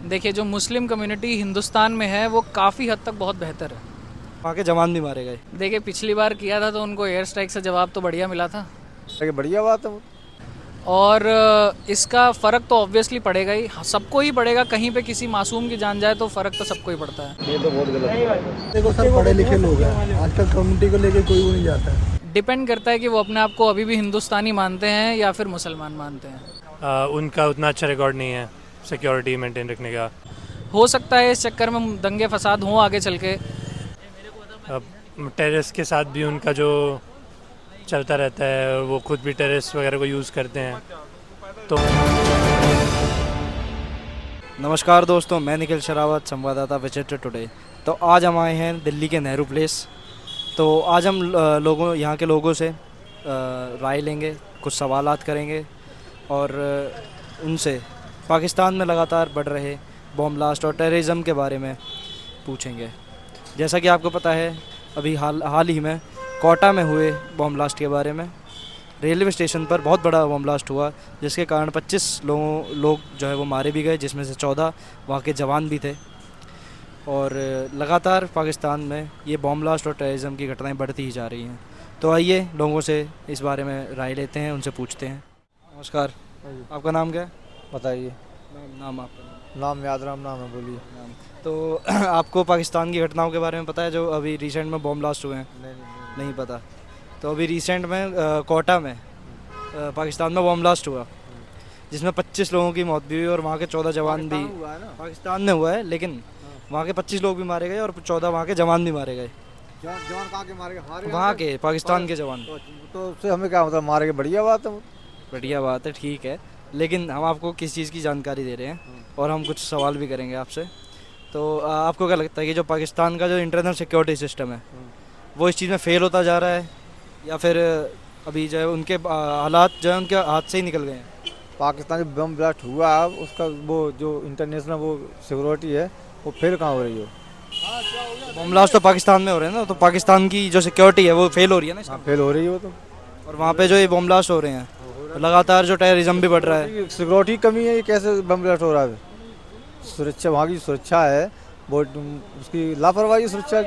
देखिए, जो Muslim community Hindustan में है वो काफ़ी हद तक बहुत बेहतर है। वहाँ के जवान भी मारे गए। देखिए, पिछली बार किया था तो उनको एयर स्ट्राइक से जवाब तो बढ़िया मिला था। ये बढ़िया बात है वो। और इसका फ़र्क तो ऑब्वियसली पड़ेगा ही, सबको ही पड़ेगा। कहीं पे किसी मासूम की जान जाए तो फ़र्क तो सबको ही पड़ता है। ये तो बहुत गलत है। देखो सर, पढ़े लिखे लोग हैं, आजकल कम्युनिटी को लेके कोई वो नहीं जाता है। डिपेंड करता है कि वो अपने आप को अभी भी हिंदुस्तानी मानते हैं या फिर मुसलमान मानते हैं। उनका उतना अच्छा रिकॉर्ड नहीं है सिक्योरिटी मेंटेन रखने का। हो सकता है इस चक्कर में दंगे फसाद हों आगे चल के। अब टेररिस्ट के साथ भी उनका जो चलता रहता है और वो खुद भी टेररिस्ट वगैरह को यूज़ करते हैं तो। नमस्कार दोस्तों, मैं निखिल शरावत, संवाददाता विजिटर टुडे। तो आज हम आए हैं दिल्ली के नेहरू प्लेस। तो आज हम यहाँ के लोगों से राय लेंगे, कुछ सवालात करेंगे और उनसे पाकिस्तान में लगातार बढ़ रहे बॉम्ब ब्लास्ट और टेररिज्म के बारे में पूछेंगे। जैसा कि आपको पता है, अभी हाल ही में कोटा में हुए बॉम्ब ब्लास्ट के बारे में, रेलवे स्टेशन पर बहुत बड़ा बॉम्ब ब्लास्ट हुआ जिसके कारण 25 लोग जो है वो मारे भी गए, जिसमें से 14 वहाँ के जवान भी थे। और लगातार पाकिस्तान में ये बॉम्ब ब्लास्ट और टेररिज्म की घटनाएं बढ़ती ही जा रही हैं। तो आइए लोगों से इस बारे में राय लेते हैं, उनसे पूछते हैं। नमस्कार, आपका नाम क्या है? बताइए। नाम आपका? नाम यादराम नाम है, बोलिए। नाम। तो आपको पाकिस्तान की घटनाओं के बारे में पता है जो अभी रिसेंट में बॉम्ब ब्लास्ट हुए हैं? नहीं पता। तो अभी रिसेंट में कोटा में पाकिस्तान में बॉम्ब ब्लास्ट हुआ जिसमें 25 लोगों की मौत भी हुई और वहाँ के 14 जवान भी। हुआ है ना। पाकिस्तान में हुआ है, लेकिन वहाँ के 25 लोग भी मारे गए और 14 वहाँ के जवान भी मारे गए। जवान कहाँ के मारे गए? हमारे वहाँ के पाकिस्तान के जवान। तो उससे हमें क्या मतलब, मारे गए, बढ़िया बात है वो। बढ़िया बात है, ठीक है, लेकिन हम आपको किस चीज़ की जानकारी दे रहे हैं और हम कुछ सवाल भी करेंगे आपसे। तो आपको क्या लगता है कि जो पाकिस्तान का जो इंटरनल सिक्योरिटी सिस्टम है वो इस चीज़ में फेल होता जा रहा है, या फिर अभी जो है उनके हालात जो है उनके हाथ से ही निकल गए हैं? पाकिस्तान जो बम ब्लास्ट हुआ है उसका वो जो इंटरनेशनल वो सिक्योरिटी है वो फेल कहाँ हो रही हो? बॉम्ब ब्लास्ट तो पाकिस्तान में हो रहे हैं ना, तो पाकिस्तान की जो सिक्योरिटी है वो फेल हो रही है ना इसमें। फेल हो रही है वो तो। और वहाँ पे जो ये बॉम्ब ब्लास्ट हो रहे हैं, तो लगातार जो टेररिज्म भी बढ़ रहा है। सिक्योरिटी की कमी है, ये कैसे बम ब्लास्ट हो रहा है? सुरक्षा, वहाँ की सुरक्षा है वो, उसकी लापरवाही सुरक्षा।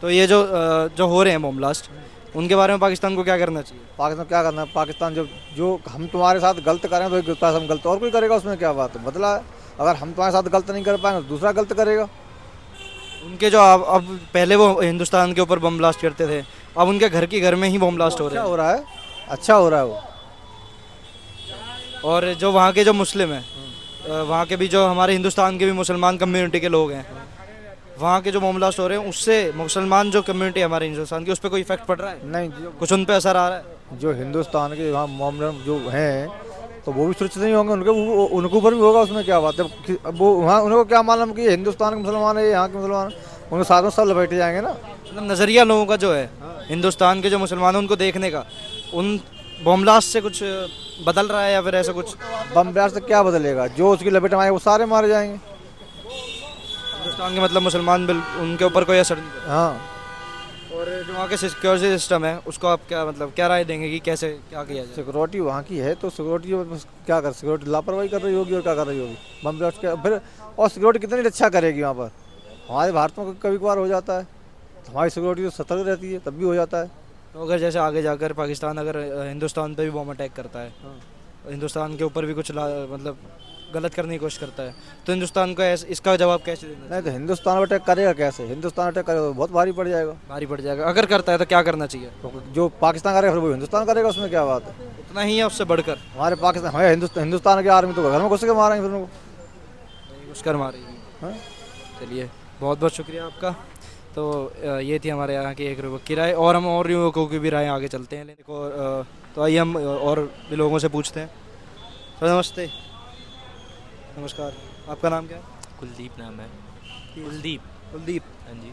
तो ये जो हो रहे हैं बॉम्ब ब्लास्ट, उनके बारे में पाकिस्तान को क्या करना चाहिए? पाकिस्तान क्या करना है? पाकिस्तान जो हम तुम्हारे साथ गलत करें तो एक पास हम गलत और कोई करेगा, उसमें क्या बात है? बदला है। अगर हम तुम्हारे साथ गलत नहीं कर पाएंगे तो दूसरा गलत करेगा। उनके जो अब पहले वो हिंदुस्तान के ऊपर बम ब्लास्ट करते थे, अब उनके घर की घर में ही बम ब्लास्ट हो रहे अच्छा हैं। हो रहा है, अच्छा हो रहा है वो। और जो वहाँ के जो मुस्लिम हैं, वहाँ के भी जो हमारे हिंदुस्तान के भी मुसलमान कम्युनिटी के लोग हैं, वहाँ के जो बम ब्लास्ट हो रहे हैं उससे मुसलमान जो कम्युनिटी है हमारे हिंदुस्तान की, उस पर कोई इफेक्ट पड़ रहा है? नहीं, कुछ उन पे असर आ रहा है? जो हिंदुस्तान के वहाँ मोमडन जो हैं तो वो भी सुरक्षित नहीं होंगे, उनके ऊपर भी होगा, उसमें क्या बात है? अब वो वहाँ उनको क्या मालूम कि ये हिंदुस्तान के मुसलमान है, यहाँ के मुसलमान, उनके साथ में सब लपेटे जाएंगे ना। मतलब नज़रिया लोगों का जो है हिंदुस्तान के जो मुसलमान हैं उनको देखने का, उन बम ब्लास्ट से कुछ बदल रहा है या फिर ऐसा कुछ? बम ब्लास्ट से क्या बदलेगा? जो उसकी लपेट में आए वो सारे मारे जाएंगे। हिंदुस्तान के मतलब मुसलमान उनके ऊपर कोई असर नहीं पड़ता। हाँ। और जो वहाँ के सिक्योरिटी सिस्टम है उसको आप क्या मतलब क्या राय देंगे कि कैसे क्या किया जाए? सिक्योरिटी वहाँ की है तो सिक्योरिटी क्या कर, सिक्योरिटी लापरवाही कर रही होगी और क्या कर रही होगी बम ब्लास्ट के फिर। और सिक्योरिटी कितनी अच्छा करेगी वहाँ पर? हमारे भारत में कभी कभार हो जाता है, तो हमारी सिक्योरिटी तो सतर्क रहती है, तब भी हो जाता है। तो अगर जैसे आगे जाकर पाकिस्तान अगर हिंदुस्तान पे भी बॉम्ब अटैक करता है, हिंदुस्तान के ऊपर भी कुछ मतलब गलत करने की कोशिश करता है, तो हिंदुस्तान को इसका जवाब कैसे देना चाहिए? नहीं तो हिंदुस्तान अटैक करेगा कैसे? हिंदुस्तान अटैक करेगा तो बहुत भारी पड़ जाएगा। भारी पड़ जाएगा। अगर करता है तो क्या करना चाहिए? तो जो पाकिस्तान करेगा फिर वो हिंदुस्तान करेगा, उसमें क्या बात है? उतना ही है उससे बढ़कर? हमारे पाकिस्तान, हमारे हिंदुस्तान की आर्मी तो घर में घुस के मारेंगे फिर उनको। घुस कर मारेगी। हाँ? चलिए, बहुत बहुत शुक्रिया आपका। तो ये थी हमारे यहाँ की एक युवक की राय, और हम और युवकों की भी राय आगे चलते हैं। तो आइए हम और भी लोगों से पूछते हैं। तो नमस्ते। नमस्कार, आपका नाम क्या है? कुलदीप नाम है। कुलदीप। कुलदीप। हाँ जी।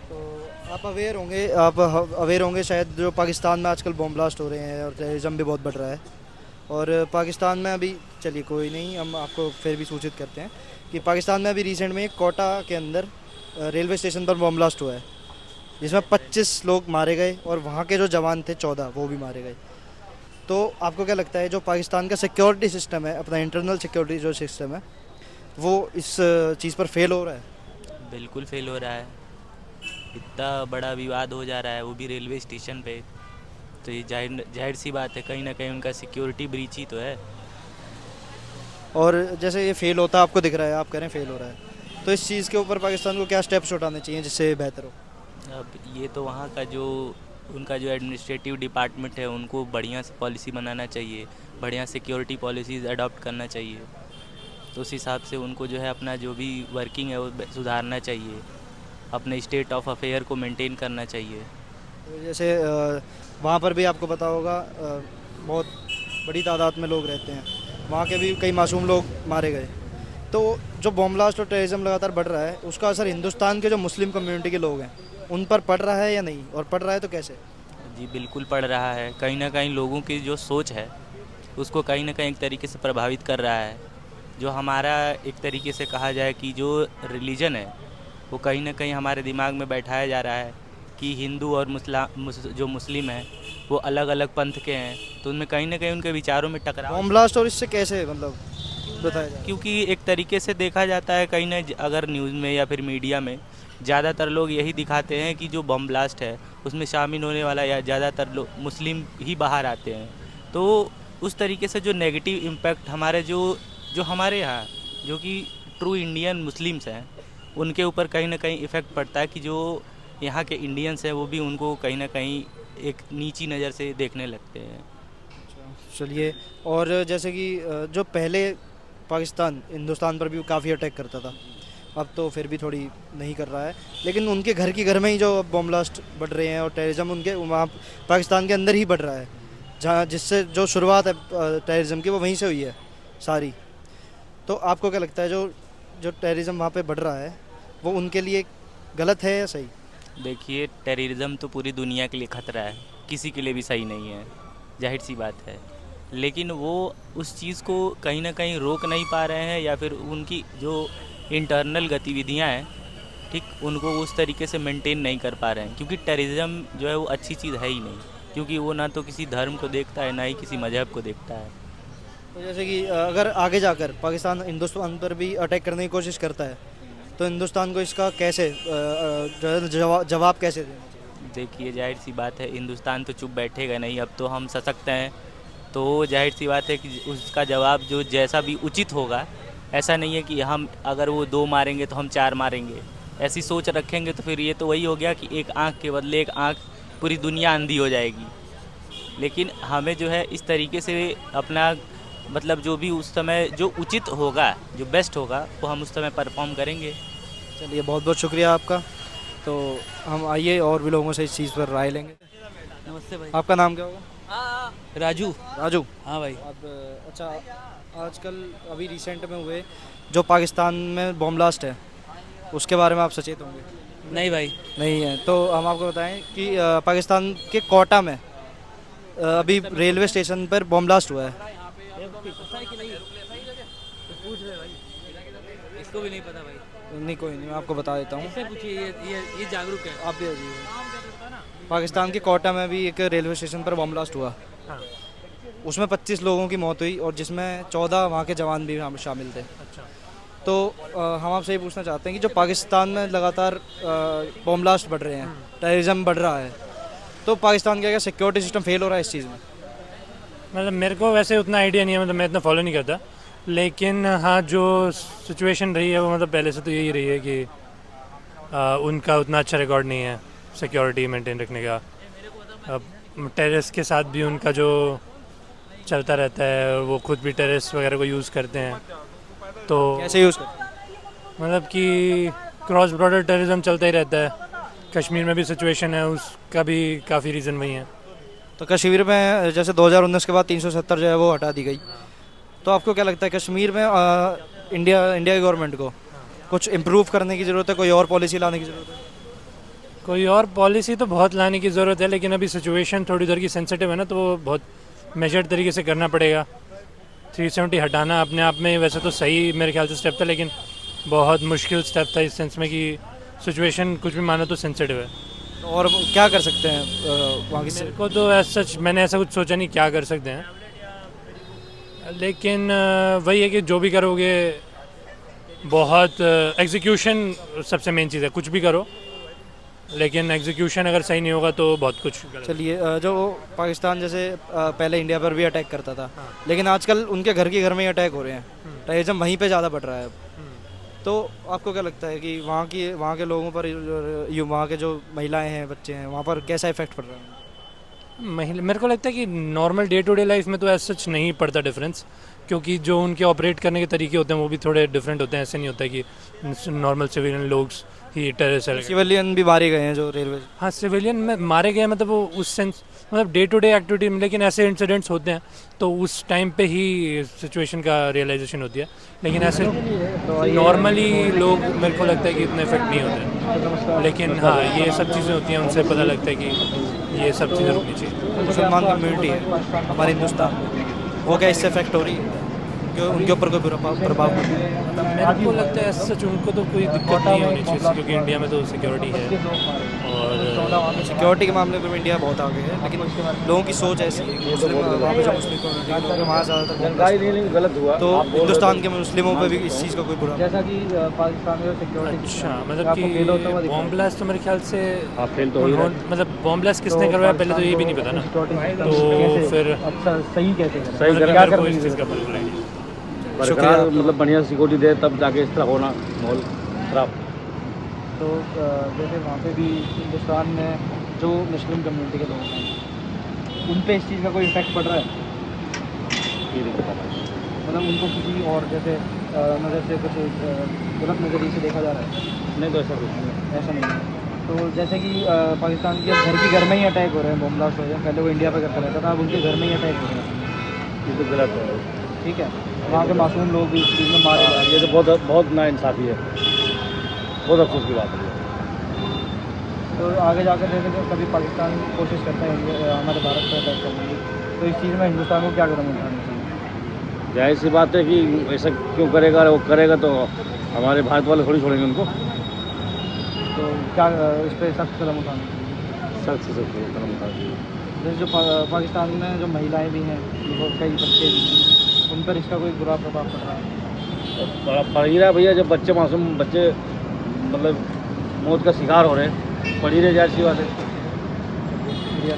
तो आप अवेयर होंगे शायद, जो पाकिस्तान में आजकल बॉम्ब ब्लास्ट हो रहे हैं और टेररिज्म भी बहुत बढ़ रहा है। और पाकिस्तान में अभी, चलिए कोई नहीं, हम आपको फिर भी सूचित करते हैं कि पाकिस्तान में अभी रिसेंट में कोटा के अंदर रेलवे स्टेशन पर बॉम्ब ब्लास्ट हुआ है जिसमें 25 लोग मारे गए और वहाँ के जो जवान थे 14 वो भी मारे गए। तो आपको क्या लगता है जो पाकिस्तान का सिक्योरिटी सिस्टम है, अपना इंटरनल सिक्योरिटी जो सिस्टम है, वो इस चीज़ पर फेल हो रहा है? बिल्कुल फेल हो रहा है। इतना बड़ा विवाद हो जा रहा है, वो भी रेलवे स्टेशन पे। तो ये जाहिर जाहिर सी बात है, कहीं ना कहीं उनका सिक्योरिटी ब्रीच ही तो है। और जैसे ये फेल होता आपको दिख रहा है, आप कह रहे हैं फेल हो रहा है, तो इस चीज़ के ऊपर पाकिस्तान को क्या स्टेप्स उठाने चाहिए जिससे बेहतर हो? अब ये तो वहाँ का जो उनका जो एडमिनिस्ट्रेटिव डिपार्टमेंट है, उनको बढ़िया से पॉलिसी बनाना चाहिए, बढ़िया सिक्योरिटी पॉलिसीज़ अडॉप्ट करना चाहिए। तो उस हिसाब से उनको जो है अपना जो भी वर्किंग है वो सुधारना चाहिए, अपने स्टेट ऑफ अफेयर को मेंटेन करना चाहिए। तो जैसे वहाँ पर भी आपको पता होगा बहुत बड़ी तादाद में लोग रहते हैं, वहाँ के भी कई मासूम लोग मारे गए। तो जो बॉम्ब ब्लास्ट और टेररिज्म लगातार बढ़ रहा है, उसका असर हिंदुस्तान के जो मुस्लिम कम्युनिटी के लोग हैं उन पर पड़ रहा है या नहीं, और पड़ रहा है तो कैसे? जी बिल्कुल पड़ रहा है। कहीं ना कहीं लोगों की जो सोच है उसको कहीं ना कहीं एक तरीके से प्रभावित कर रहा है। जो हमारा एक तरीके से कहा जाए कि जो रिलीजन है वो कहीं ना कहीं हमारे दिमाग में बैठाया जा रहा है कि हिंदू और जो मुस्लिम हैं वो अलग अलग पंथ के हैं, तो उनमें कहीं ना कहीं उनके विचारों में टकराव। बॉम्ब ब्लास्ट और इससे कैसे मतलब बताया जाए? क्योंकि एक तरीके से देखा जाता है कहीं ना, अगर न्यूज़ में या फिर मीडिया में ज़्यादातर लोग यही दिखाते हैं कि जो बम ब्लास्ट है उसमें शामिल होने वाला या ज़्यादातर लोग मुस्लिम ही बाहर आते हैं। तो उस तरीके से जो नेगेटिव इम्पैक्ट हमारे जो जो हमारे यहाँ जो कि ट्रू इंडियन मुस्लिम्स हैं उनके ऊपर कहीं ना कहीं इफ़ेक्ट पड़ता है कि जो यहाँ के इंडियंस हैं वो भी उनको कहीं ना कहीं एक नीची नज़र से देखने लगते हैं। चलिए, और जैसे कि जो पहले पाकिस्तान हिंदुस्तान पर भी काफ़ी अटैक करता था, अब तो फिर भी थोड़ी नहीं कर रहा है, लेकिन उनके घर की घर में ही जो बॉम्ब ब्लास्ट बढ़ रहे हैं और टेररिज्म उनके वहाँ पाकिस्तान के अंदर ही बढ़ रहा है, जहाँ जिससे जो शुरुआत है टेररिज्म की वो वहीं से हुई है सारी। तो आपको क्या लगता है जो जो टेररिज्म वहाँ पे बढ़ रहा है वो उनके लिए गलत है या सही? देखिए, टेररिज्म तो पूरी दुनिया के लिए खतरा है, किसी के लिए भी सही नहीं है, जाहिर सी बात है। लेकिन वो उस चीज़ को कहीं ना कहीं रोक नहीं पा रहे हैं, या फिर उनकी जो इंटरनल गतिविधियां हैं ठीक, उनको उस तरीके से मेंटेन नहीं कर पा रहे हैं। क्योंकि टेररिज्म जो है वो अच्छी चीज़ है ही नहीं, क्योंकि वो ना तो किसी धर्म को देखता है ना ही किसी मजहब को देखता है। तो जैसे कि अगर आगे जाकर पाकिस्तान हिंदुस्तान पर भी अटैक करने की कोशिश करता है तो हिंदुस्तान को इसका कैसे जो है जवाब कैसे देना चाहिए? देखिए, जाहिर सी बात है हिंदुस्तान तो चुप बैठेगा नहीं, अब तो हम सशक्त हैं, तो जाहिर सी बात है कि उसका जवाब जो जैसा भी उचित होगा। ऐसा नहीं है कि हम अगर वो 2 मारेंगे तो हम 4 मारेंगे, ऐसी सोच रखेंगे तो फिर ये तो वही हो गया कि एक आँख के बदले एक आँख, पूरी दुनिया अंधी हो जाएगी। लेकिन हमें जो है इस तरीके से अपना मतलब जो भी उस समय जो उचित होगा, जो बेस्ट होगा, वो हम उस समय परफॉर्म करेंगे। चलिए, बहुत बहुत शुक्रिया आपका। तो हम आइए और भी लोगों से इस चीज़ पर राय लेंगे। नमस्ते भाई। आपका नाम क्या होगा? राजू। राजू। हाँ भाई। अब अच्छा, आजकल अभी रिसेंट में हुए जो पाकिस्तान में बॉम्ब ब्लास्ट है उसके बारे में आप सचेत होंगे? नहीं भाई। नहीं है तो हम आपको बताएं कि पाकिस्तान के कोटा में अभी रेलवे स्टेशन पर बॉम्ब ब्लास्ट हुआ है। इसको भी नहीं पता भाई। नहीं, कोई नहीं, मैं आपको बता देता हूँ। इससे पूछिए, ये जागरूक है। आप भी अजीब। पाकिस्तान के कोटा में भी एक रेलवे स्टेशन पर बॉम्ब ब्लास्ट हुआ। उसमें 25 लोगों की मौत हुई और जिसमें 14 वहाँ के जवान भी शामिल थे। तो हम आपसे ये पूछना चाहते हैं कि जो पाकिस्तान में लगातार बॉम्ब ब्लास्ट बढ़ रहे हैं, टेररिज्म बढ़ रहा है, तो पाकिस्तान का क्या सिक्योरिटी सिस्टम फेल हो रहा है इस चीज़ में? मतलब मेरे को वैसे उतना आइडिया नहीं है, मतलब मैं इतना फॉलो नहीं करता, लेकिन हाँ जो सिचुएशन रही है वो मतलब पहले से तो यही रही है कि उनका उतना अच्छा रिकॉर्ड नहीं है सिक्योरिटी मेंटेन रखने का। अब टेररिस्ट के साथ भी उनका जो चलता रहता है, वो खुद भी टेररिस्ट वगैरह को यूज़ करते हैं। तो कैसे यूज़ करते हैं? मतलब कि क्रॉस बॉर्डर टेररिज्म चलता ही रहता है। कश्मीर में भी सिचुएशन है, उसका भी काफ़ी रीज़न वही है। तो कश्मीर में जैसे 2019 के बाद 370 जो है वो हटा दी गई, तो आपको क्या लगता है कश्मीर में इंडिया की गवर्नमेंट को कुछ इम्प्रूव करने की ज़रूरत है, कोई और पॉलिसी लाने की ज़रूरत है? कोई और पॉलिसी तो बहुत लाने की ज़रूरत है, लेकिन अभी सिचुएशन थोड़ी उधर की सेंसिटिव है ना, तो वो बहुत मेजर्ड तरीके से करना पड़ेगा। 370 हटाना अपने आप में वैसे तो सही मेरे ख्याल से स्टेप था, लेकिन बहुत मुश्किल स्टेप था इस सेंस में कि सिचुएशन कुछ भी मानो तो सेंसिटिव है। और वो क्या कर सकते हैं वहाँ की मेरे को तो सच मैंने ऐसा कुछ सोचा नहीं क्या कर सकते हैं, लेकिन वही है कि जो भी करोगे बहुत एग्जीक्यूशन सबसे मेन चीज़ है। कुछ भी करो लेकिन एग्जीक्यूशन अगर सही नहीं होगा तो बहुत कुछ गलत। चलिए जो पाकिस्तान जैसे पहले इंडिया पर भी अटैक करता था, लेकिन आजकल उनके घर में ही अटैक हो रहे हैं, टेररिज्म वहीं पे ज़्यादा बढ़ रहा है अब। तो आपको क्या लगता है कि वहाँ के लोगों पर वहाँ के जो महिलाएं हैं, बच्चे हैं, वहाँ पर कैसा इफेक्ट पड़ रहा है? महिला मेरे को लगता है कि normal day to day life में तो ऐसा सच नहीं पड़ता डिफरेंस, क्योंकि जो उनके ऑपरेट करने के तरीके होते हैं वो भी थोड़े डिफरेंट होते हैं। ऐसे नहीं होता है कि नॉर्मल सिविलियन लोग ही टेररिस्ट। सिविलियन भी मारे गए हैं जो रेलवे। हाँ, सिविलियन में मारे गए मतलब वो उस सेंस मतलब डे टू डे एक्टिविटी में, लेकिन ऐसे इंसिडेंट्स होते हैं तो उस टाइम पे ही सिचुएशन का रियलाइजेशन होती है। लेकिन ऐसे नॉर्मली लोग मेरे को लगता है कि इतना इफेक्ट नहीं होता है, लेकिन हाँ ये सब चीज़ें होती हैं, उनसे पता लगता है कि ये सब चीज़ें रुकनी चाहिए। मुसलमान कम्युनिटी है हमारे हिंदुस्तान में, वो क्या इससे इफेक्ट हो रही है कि उनके ऊपर कोई बुरा प्रभाव पड़ रहा है? मेरे को लगता है सच उनको तो कोई दिक्कत नहीं होनी चाहिए, क्योंकि इंडिया में तो सिक्योरिटी है और सिक्योरिटी के मामले में इंडिया बहुत आगे है, लेकिन लोगों की सोच ऐसी है कि मुस्लिम वहाँ पे जो मुस्लिम कम्युनिटी के लोग हैं वहाँ ज़्यादातर गलत हुआ, तो हिंदुस्तान के मुस्लिमों पे भी इस चीज़ का कोई बुरा जैसा कि पाकिस्तान में सिक्योरिटी अच्छा मतलब कि बॉम्ब ब्लास्ट तो मेरे ख्याल से मतलब बॉम्ब ब्लास्ट किसने करवाया पहले तो ये भी नहीं पता ना, तो फिर अच्छा सही कहते हैं सही क्या कर इस चीज़ का बिल्कुल आइडिया। सरकार मतलब बढ़िया सिक्योरिटी दे तब जाके इस तरह होना माहौल खराब। तो जैसे वहाँ पे भी हिंदुस्तान में जो मुस्लिम कम्युनिटी के लोग हैं उन पे इस चीज़ का कोई इफेक्ट पड़ रहा है? ये नहीं पता। मतलब उनको किसी और जैसे नज़र से कुछ गलत नज़रिए से देखा जा रहा है? नहीं तो ऐसा कुछ नहीं। ऐसा नहीं है। तो जैसे कि पाकिस्तान के घर में ही अटैक हो रहे हैं, बॉम्ब ब्लास्ट हो रहे हैं, पहले वो इंडिया पे करता रहता था, अब उनके घर में ही अटैक हो रहे हैं। ये तो गलत है। ठीक है, वहाँ के मासूम लोग भी इस चीज़ में मारे जा रहे हैं। ये तो बहुत बहुत नाइंसाफ़ी है, बहुत अफसोस की बात है। तो आगे जाकर जैसे कि कभी पाकिस्तान कोशिश करता है हमारे भारत पर अटैक करने की, तो इस चीज़ में हिंदुस्तान को क्या कदम उठाना चाहिए? जाहिर सी बात है कि ऐसा क्यों करेगा, वो करेगा तो हमारे भारत वाले थोड़ी छोड़ेंगे उनको। तो क्या इस पर सख्त कदम उठाना चाहिए? सख्त से सख्त कदम उठाना चाहिए। जैसे जो पाकिस्तान में जो महिलाएं भी हैं, कई बच्चे भी हैं, उन पर इसका कोई बुरा प्रभाव पड़ रहा है? पड़ ही रहा है भैया, जब बच्चे मासूम बच्चे मतलब मौत का शिकार हो रहे हैं, पड़ ही रहे, जाहिर सी बात है। बढ़िया।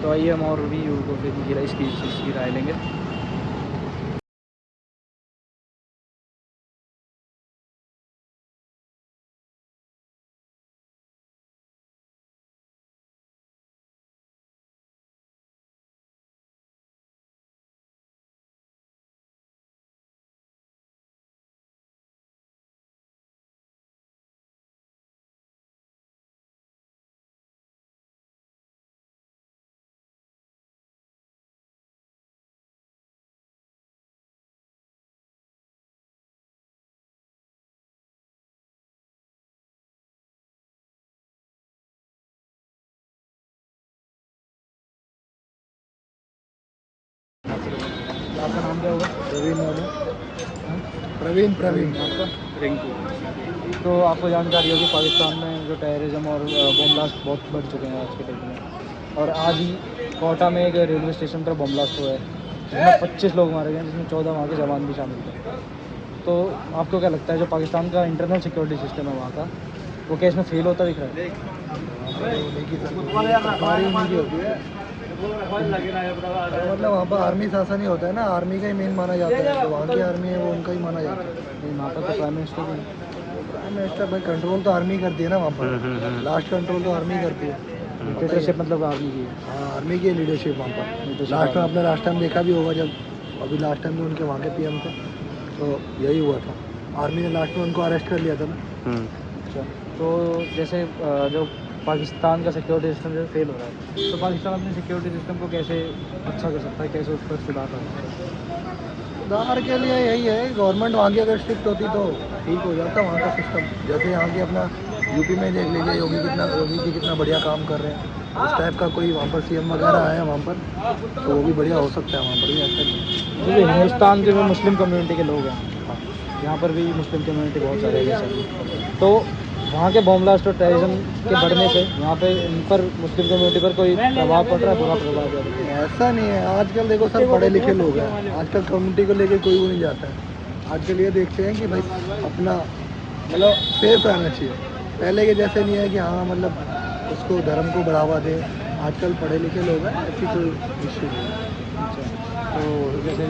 तो आइए हम और भी युवकों से इसकी राय लेंगे। आपका नाम क्या होगा? प्रवीण प्रवीण आपका? रिंकू। तो आपको जानकारी होगी पाकिस्तान में जो टेररिज्म और बॉम्ब ब्लास्ट बहुत बढ़ चुके हैं आज के टाइम में, और आज ही कोटा में एक रेलवे स्टेशन पर बॉम्ब ब्लास्ट हुआ है जिसमें 25 लोग मारे गए, जिसमें 14 वहाँ के जवान भी शामिल थे। तो आपको क्या लगता है जो पाकिस्तान का इंटरनल सिक्योरिटी सिस्टम है वहाँ का, वो क्या इसमें फेल होता दिख रहा है? मतलब वहाँ पर आर्मी शासन ही होता है ना, आर्मी का ही मेन माना जाता है, जो वहाँ की आर्मी है वो उनका ही माना जाता है। नहीं, वहाँ पर तो प्राइम मिनिस्टर भी प्राइम मिनिस्टर भाई कंट्रोल तो आर्मी करती है ना वहाँ पर, लास्ट कंट्रोल तो आर्मी करती है। डिक्टेटरशिप मतलब आर्मी की है। हाँ, आर्मी की लीडरशिप वहाँ पर। लास्ट में आपने लास्ट टाइम देखा भी होगा, जब अभी लास्ट टाइम में उनके वहाँ के PM थे तो यही हुआ था, आर्मी ने लास्ट में उनको अरेस्ट कर लिया था ना। अच्छा, तो जैसे जो पाकिस्तान का सिक्योरिटी सिस्टम जो फेल हो रहा है, तो पाकिस्तान अपने सिक्योरिटी सिस्टम को कैसे अच्छा कर सकता है, कैसे उस पर सुधार कर सकता है? सुधार के लिए यही है, गवर्नमेंट वहाँ की अगर स्ट्रिक्ट होती तो ठीक हो जाता वहाँ का सिस्टम। जैसे यहाँ की अपना यूपी में देख लीजिए, योगी जी कितना बढ़िया काम कर रहे हैं। उस टाइप का कोई वहाँ पर CM वगैरह आया वहाँ पर तो वो भी बढ़िया हो सकता है वहाँ पर भी ऐसा नहीं। जैसे हिंदुस्तान के जो मुस्लिम कम्युनिटी के लोग हैं, यहाँ पर भी मुस्लिम कम्युनिटी बहुत सारे हैं, तो वहाँ के बॉम्ब ब्लास्ट और टेररिज्म के बढ़ने से यहाँ पे इन पर मुस्लिम कम्युनिटी पर कोई प्रभाव पड़ रहा है, बुरा प्रभाव पड़ रहा है? ऐसा नहीं है, आजकल देखो सर पढ़े लिखे लोग हैं, आजकल कम्युनिटी को लेके कोई वो नहीं जाता है। आजकल ये देखते हैं कि भाई अपना मतलब सेफ रहना चाहिए। पहले के जैसे नहीं है कि हाँ मतलब उसको धर्म को बढ़ावा दे। आजकल पढ़े लिखे लोग हैं, ऐसी कोई इश्यू नहीं है। तो जैसे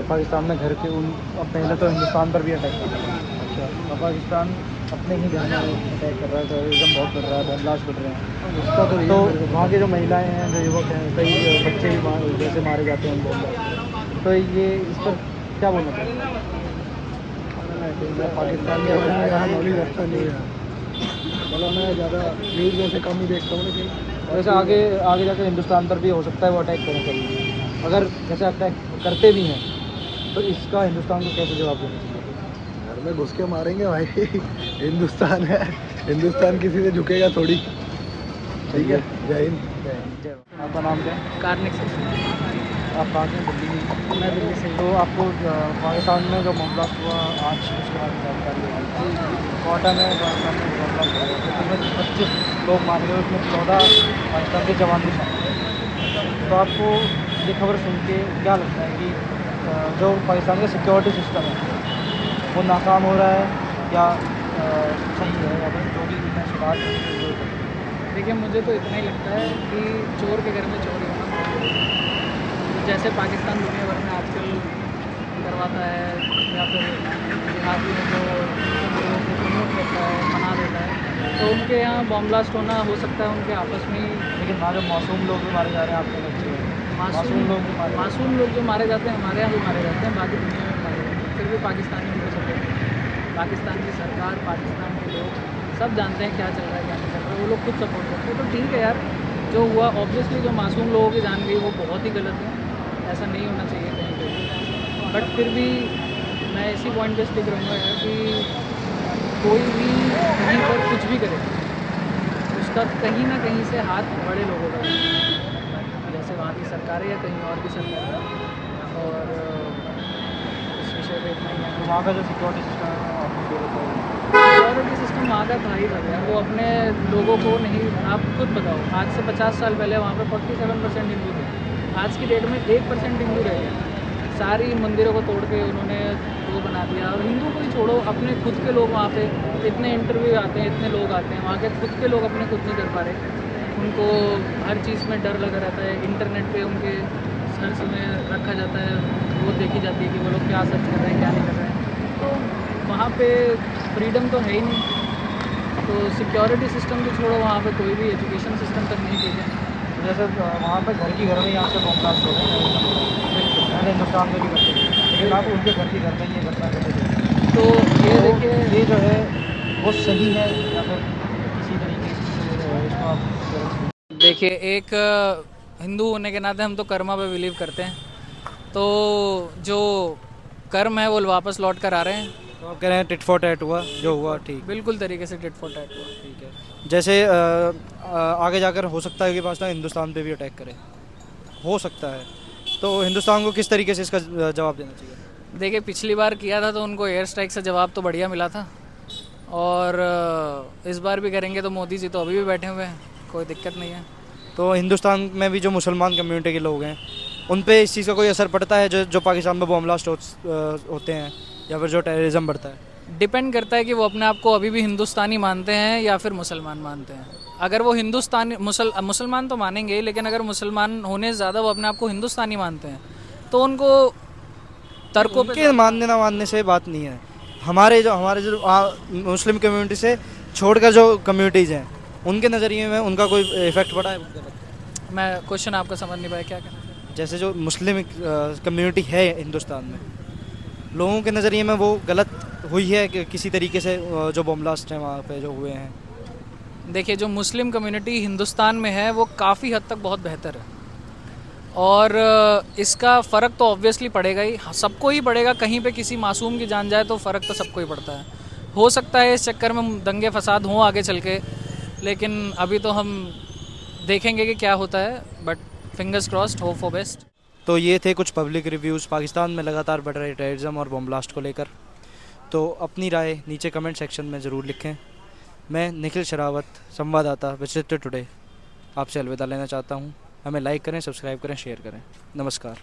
पाकिस्तान में घर के अब पहले तो हिंदुस्तान पर भी अटैक कर रहा है। अच्छा, अब पाकिस्तान अपने ही घर में अटैक कर रहा है, टेररिज्म बहुत कर रहा है, बम ब्लास्ट कर रहे हैं। उसका तो वहाँ की जो महिलाएं हैं, जो युवक हैं, कई बच्चे भी जैसे मारे जाते हैं बम ब्लास्ट, तो ये इस पर क्या बोलना चाहिए? पाकिस्तान के बारे में यहाँ नॉलेज अच्छा नहीं है, मतलब मैं ज़्यादा न्यूज़ में से कम ही देखता हूँ। लेकिन वैसे आगे आगे जाकर हिंदुस्तान पर भी हो सकता है वो अटैक करें कभी। अगर जैसे अटैक करते भी हैं तो इसका हिंदुस्तान को कैसे जवाब देना चाहिए? घर में घुस के मारेंगे भाई। हिंदुस्तान है, हिंदुस्तान किसी से झुकेगा थोड़ी। ठीक है, जय हिंद। जय भारत। आपका नाम क्या है? कार्निक से आप कहाँ के हैं? दिल्ली में। मैं दिल्ली से तो आपको पाकिस्तान में जो बम ब्लास्ट हुआ आज उसके बारे में जानकारी होगी। कोटा में पाकिस्तान में बम ब्लास्ट हुआ जिसमें 25 लोग मारे गए, उसमें 14 पाकिस्तान के जवान भी शामिल हैं। तो आपको ये खबर सुन के क्या लगता है कि जो पाकिस्तान का सिक्योरिटी सिस्टम है वो नाकाम हो रहा है या सही है, या फिर जो भी इनमें सुधार करने की जरूरत है? देखिए, मुझे तो इतना ही लगता है कि चोर के घर में चोरी होना बहुत जरूरी है। जैसे पाकिस्तान दुनिया भर में आजकल करवाता है या फिर देहाती में जो लोगों को प्रमोट करता है, मना देता है, तो उनके यहाँ बॉम्ब ब्लास्ट होना हो सकता है उनके आपस में ही। लेकिन वहाँ जो मासूम लोग भी मारे जा रहे हैं आपके बच्चे, मासूम लोग भी मारे मासूम लोग जो मारे जाते हैं हमारे यहाँ भी मारे जाते हैं, बाकी दुनिया में मारे जाते हैं, फिर भी पाकिस्तानी उनको सपोर्ट करते हैं। पाकिस्तान की सरकार, पाकिस्तान के लोग सब जानते हैं क्या चल रहा है क्या नहीं चल रहा है, वो लोग खुद सपोर्ट करते हैं। तो ठीक है यार, जो हुआ ऑब्वियसली जो मासूम लोगों की जान गई वो बहुत ही गलत है, ऐसा नहीं होना चाहिए कहीं पर भी। बट फिर भी मैं इसी पॉइंट पे स्टिक रहूँगा यार कि कोई भी कहीं पर कुछ भी करे उसका कहीं ना कहीं से हाथ बड़े लोगों का है, जैसे वहाँ की सरकार है या कहीं और भी सरकार है। और इस विषय पे इतना ही है। वहाँ का जो सिक्योरिटी सिस्टम है आपको क्यों होता है? सिक्योरिटी सिस्टम वहाँ का था ही था यार, वो अपने लोगों को नहीं, आप खुद बताओ, आज से 50 साल पहले वहाँ पे 47% हिंदू थे, आज की डेट में 1% हिंदू रह गया। सारी मंदिरों को तोड़ के उन्होंने वो बना दिया। और हिंदू को ही छोड़ो, अपने खुद के लोग वहाँ पे इतने इंटरव्यू आते हैं, इतने लोग आते हैं, वहाँ के खुद के लोग अपने खुद नहीं कर पा रहे। उनको हर चीज़ में डर लगा रहता है, इंटरनेट पे उनके हर समय रखा जाता है, वो देखी जाती है कि वो लोग क्या सर्च कर रहे हैं क्या नहीं कर रहे हैं। तो वहाँ पे फ्रीडम तो है ही नहीं। तो सिक्योरिटी सिस्टम तो छोड़ो, वहाँ पे कोई भी एजुकेशन सिस्टम तक नहीं ठीक है। जैसे वहाँ पर घर की घर में यहाँ से बम ब्लास्ट हो गए, पहले हिंदुस्तान में भी करते थे, लेकिन आप उनके घर की घर में ये घटना करते थे। तो ये देखिए, ये जो है वो सही है या फिर किसी तरीके से इसको आप? देखिए, एक हिंदू होने के नाते हम तो कर्मा पे बिलीव करते हैं, तो जो कर्म है वो वापस लौट कर आ रहे हैं। तो आप कह रहे हैं टिट फॉर टैट हुआ जो हुआ, ठीक। बिल्कुल तरीके से टिट फॉर टैट हुआ। ठीक है, जैसे आगे जाकर हो सकता है कि पाकिस्तान हिंदुस्तान पे भी अटैक करे, हो सकता है, तो हिंदुस्तान को किस तरीके से इसका जवाब देना चाहिए? देखिए, पिछली बार किया था तो उनको एयर स्ट्राइक से जवाब तो बढ़िया मिला था, और इस बार भी करेंगे तो मोदी जी तो अभी भी बैठे हुए हैं, कोई दिक्कत नहीं है। तो हिंदुस्तान में भी जो मुसलमान कम्युनिटी के लोग हैं उन पे इस चीज़ का कोई असर पड़ता है जो पाकिस्तान में बम ब्लास्ट होते हैं या फिर जो टेररिज्म बढ़ता है? डिपेंड करता है कि वो अपने आप को अभी भी हिंदुस्तानी मानते हैं या फिर मुसलमान मानते हैं। अगर वो हिंदुस्तानी मुसलमान तो मानेंगे ही, लेकिन अगर मुसलमान होने से ज़्यादा वो अपने आप को हिंदुस्तानी मानते हैं तो उनको तर्कों के मानने ना मानने से बात नहीं है। हमारे जो मुस्लिम कम्युनिटी से छोड़कर जो कम्युनिटीज़ हैं उनके नज़रिए में उनका कोई इफेक्ट पड़ा है? मैं क्वेश्चन आपका समझ नहीं पाया, क्या कहना चाहिए? जैसे जो मुस्लिम कम्युनिटी है हिंदुस्तान में, लोगों के नज़रिए में वो गलत हुई है कि किसी तरीके से जो बम ब्लास्ट हैं वहाँ पे जो हुए हैं? देखिए, जो मुस्लिम कम्युनिटी हिंदुस्तान में है वो काफ़ी हद तक बहुत बेहतर है, और इसका फ़र्क तो ऑब्वियसली पड़ेगा ही, सबको ही पड़ेगा। कहीं पे किसी मासूम की जान जाए तो फ़र्क तो सबको ही पड़ता है। हो सकता है इस चक्कर में दंगे फसाद हों आगे चल के, लेकिन अभी तो हम देखेंगे कि क्या होता है, but fingers crossed, hope for best. तो ये थे कुछ पब्लिक रिव्यूज़ पाकिस्तान में लगातार बढ़ रहे टेररिज्म और बम ब्लास्ट को लेकर। तो अपनी राय नीचे कमेंट सेक्शन में ज़रूर लिखें। मैं निखिल शरावत, संवाददाता विचित्र टुडे, आपसे अलविदा लेना चाहता हूँ। हमें लाइक करें, सब्सक्राइब करें, शेयर करें। नमस्कार।